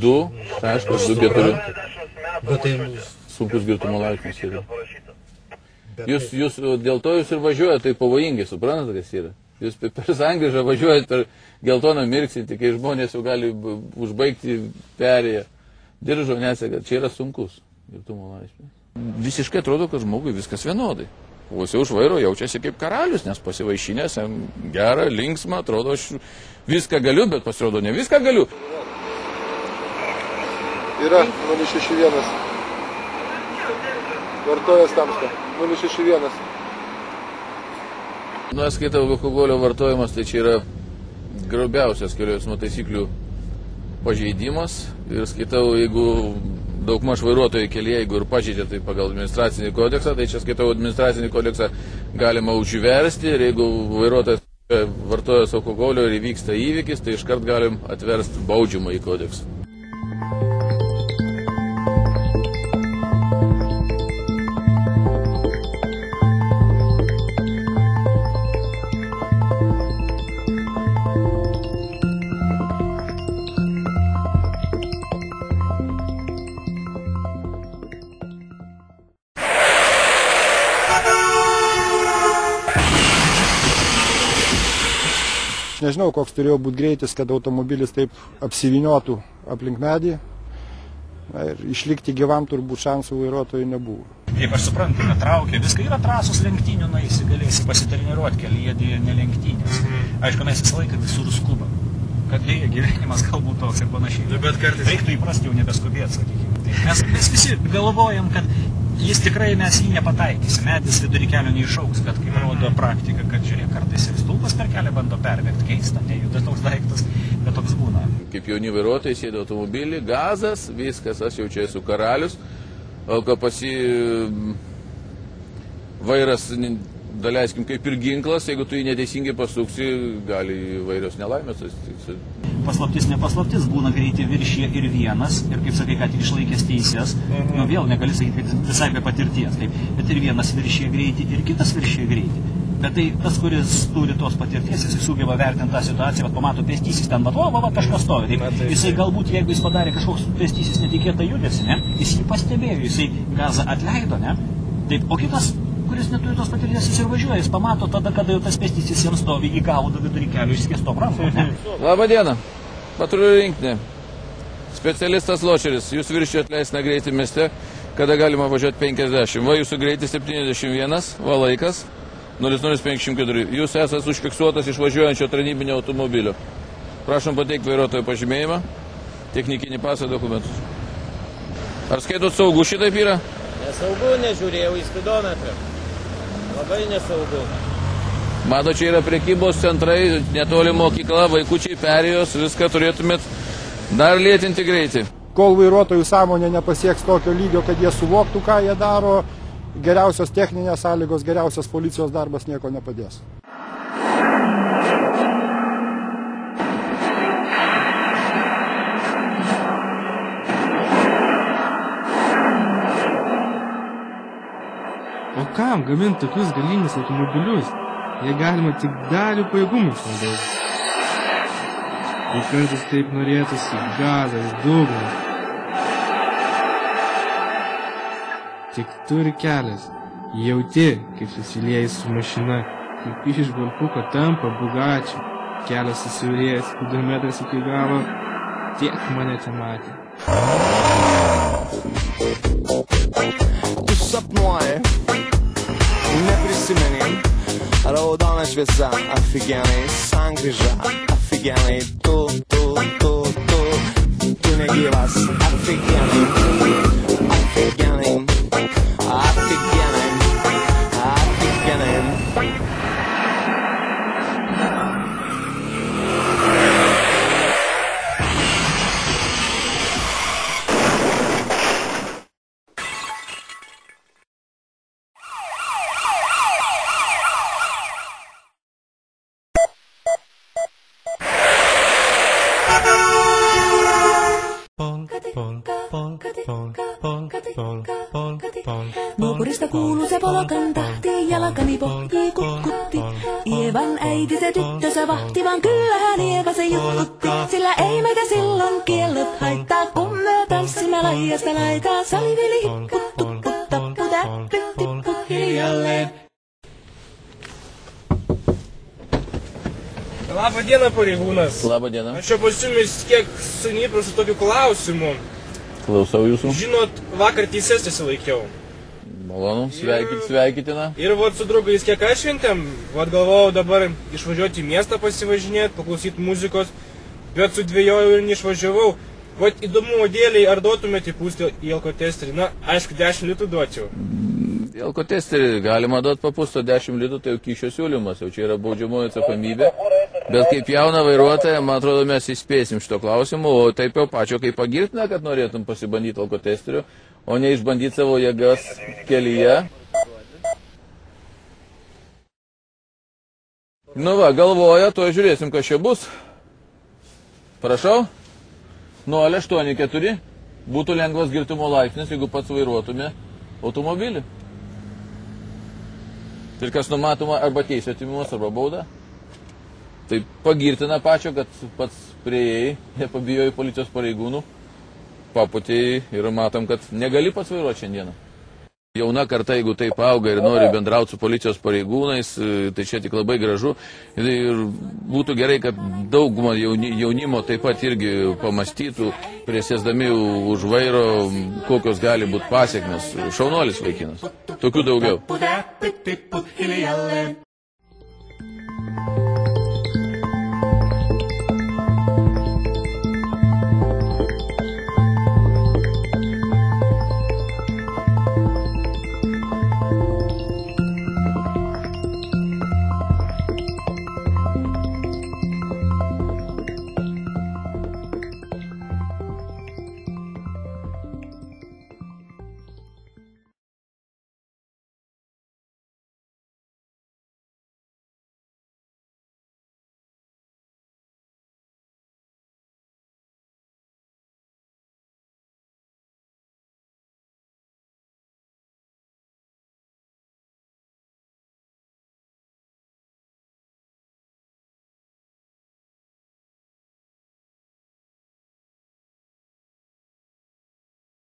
2, aišku, aš 2 turiu. Bet tai Sunkus girtumo laipsnis yra. Jūs dėl to jūs ir važiuojate taip pavojingai, suprantate, kas yra? Jūs per sankryžą važiuojate per geltoną mirksintį, kai žmonės jau gali užbaigti perėję. Diržo neseka, čia yra sunkus girtumo laipsnis. Visiškai atrodo, kad žmogui viskas vienodai. O jis už vairo jaučiasi kaip karalius, nes pasivaišinęs, gerą, linksmą, atrodo, aš viską galiu, bet pasirodo ne viską galiu. Yra 061. Vartojas Tamsta. 061. Nu, aš skaitau, alkoholio vartojimas, tai čia yra grubiausias kelių eismo taisyklių pažeidimas. Ir skaitau, jeigu daugmaž vairuotojai kelyje, jeigu ir pažeidžia tai pagal administracinį kodeksą, tai čia skaitau administracinį kodeksą galima užversti ir jeigu vairuotojas vartojas alkoholio ir įvyksta įvykis, tai iškart galim atversti baudžiamą į kodeksą. Nežinau, koks turėjo būti greitis, kad automobilis taip apsiviniotų aplink medį. Na, ir išlikti gyvam turbūt šansų vairuotojų nebuvo. Kaip aš suprantu, netraukia, viską yra trasos lenktynių, naisi, galėsi pasitreniruoti, kelyje dėja ne lenktynės. Aišku, mes visą laiką visur skubam, kad dėja gyvenimas galbūt toks ir panašiai. Bet kartais reiktų įprasti jau nebeskubėti, sakykime. Mes visi galvojam, kad jis tikrai mes jį nepataikysim, medis vidury kelio neišauks, bet kaip rodo praktika, kad žiūrėk, kartais ir stulpas per kelią bando perbėgti, keista, nejuda toks daiktas, bet toks būna. Kaip jauni vairuotojai sėdo automobilį, gazas, viskas, aš jau čia esu karalius, o ką pasi vairas, daleiskim, kaip ir ginklas, jeigu tu jį neteisingai pasuksi, gali vairios nelaimės. Paslaptis ne paslaptis, būna greitį viršyje ir vienas, ir kaip sakai, kad išlaikęs teisės, nu vėl negali sakyti, kad visai be patirties, taip, bet ir vienas viršyje greitį, ir kitas viršyje greitį. Bet tai tas, kuris turi tos patirties, jis sugeba vertinti tą situaciją, bet pamato pėstysis ten, va, kažkas stovi. Taip, jisai galbūt, jeigu jis padarė kažkoks pėstysis netikėtą judesį, ne, jis jį pastebėjo, jisai gazą atleido, ne, taip, o kitas, kuris neturi tos patirties, jis ir važiuoja, jis pamato tada, kada jau tas pėstysis jiems stovi, įgaudo vidury kelio išskėsto rankos, ne. Labą dieną, patrulių rinktinė. Specialistas Ločeris, jūs viršijot leistiną greitį mieste, kada galima važiuoti 50. Va, jūsų greitis 71, va laikas 0054. Jūs esate užfiksuotas išvažiuojančio tarnybinio automobilio. Prašom pateikti vairuotojo pažymėjimą, technikinį pasą, dokumentus. Ar skaitot saugu šitaip yra? Nesaugu, nežiūrėjau į spidometrą. Labai nesaugu. Mato, čia yra prekybos centrai, netoli mokykla, vaikučiai perėjos, viską turėtumėt dar lėtinti greitį. Kol vairuotojų sąmonė nepasieks tokio lygio, kad jie suvoktų, ką jie daro, geriausios techninės sąlygos, geriausias policijos darbas nieko nepadės. O kam gaminti tokius galingus automobilius? Jie galima tik dalį pajėgumų išnaudoti. Ir kartais taip norėtųsi gazą iš dugno. Tik turi kelias. Jauti, kaip susilieji su mašina, kaip iš golfuko tampa Bugatti. Kelias susiaurėjęs kilometras iki galo, tiek mane čia matė. Tu sapnuoji, neprisimeni, raudona šviesa, aфиgenai, sankryža, aфиgenai, tu negyvas, aфиgenai, aфиgenai, aфиgenai, aфиgenai. Nuokurista kuuluu se polokan tahti, jalkani pohtii kutkutti. olevan äitinsä tyttönsä vahti, vaan kyllähän Eeva se juttutti. Sillä ei meitä silloin kiellot haittaa, kun me tanssimme laijasta laitaa. Salivili hipput, tupput, tapput, äppyt, tipput hiljalleen. Labą dieną, pareigūnas. Labą dieną. Aš čia pas jumis kiek seniai su tokiu klausimu. Klausau jūsų. Žinot, vakar teises nesilaikiau. Malonu, sveikitina. Ir vat su draugais kiek atšventėm, vat galvojau dabar išvažiuoti į miestą pasivažinėti, paklausyti muzikos, bet sudvėjojau ir neišvažiavau. Vat įdomumo dėliai, ar duotumėte įpūsti į alkotesterį? Na, aišku, 10 litų duočiau. Į alkotesterį galima duoti papūsto 10 litų, tai jau kyšio siūlymas, jau čia yra baudžiamoji atsakomybė. Bet kaip jauna vairuotoja, man atrodo, mes įspėsim šito klausimu, o taip jau pačio kaip pagirtina, kad norėtum pasibandyti alkotesteriu, o ne išbandyti savo jėgas kelyje. Nu va, galvoja, to žiūrėsim, kas čia bus. Prašau. 084 būtų lengvas girtumo laipsnis, jeigu pats vairuotume automobilį. Ir kas numatoma arba teisės atimimas, arba bauda. Tai pagirtina pačio, kad pats prieėjai, nepabijojai policijos pareigūnų, paputėjai ir matom, kad negali pats vairuoti šiandieną. Jauna karta, jeigu taip auga ir nori bendrauti su policijos pareigūnais, tai čia tik labai gražu. Ir būtų gerai, kad dauguma jaunimo taip pat irgi pamastytų, prisėsdami už vairo, kokios gali būti pasiekmes. Šaunuolis vaikinas. Tokių daugiau.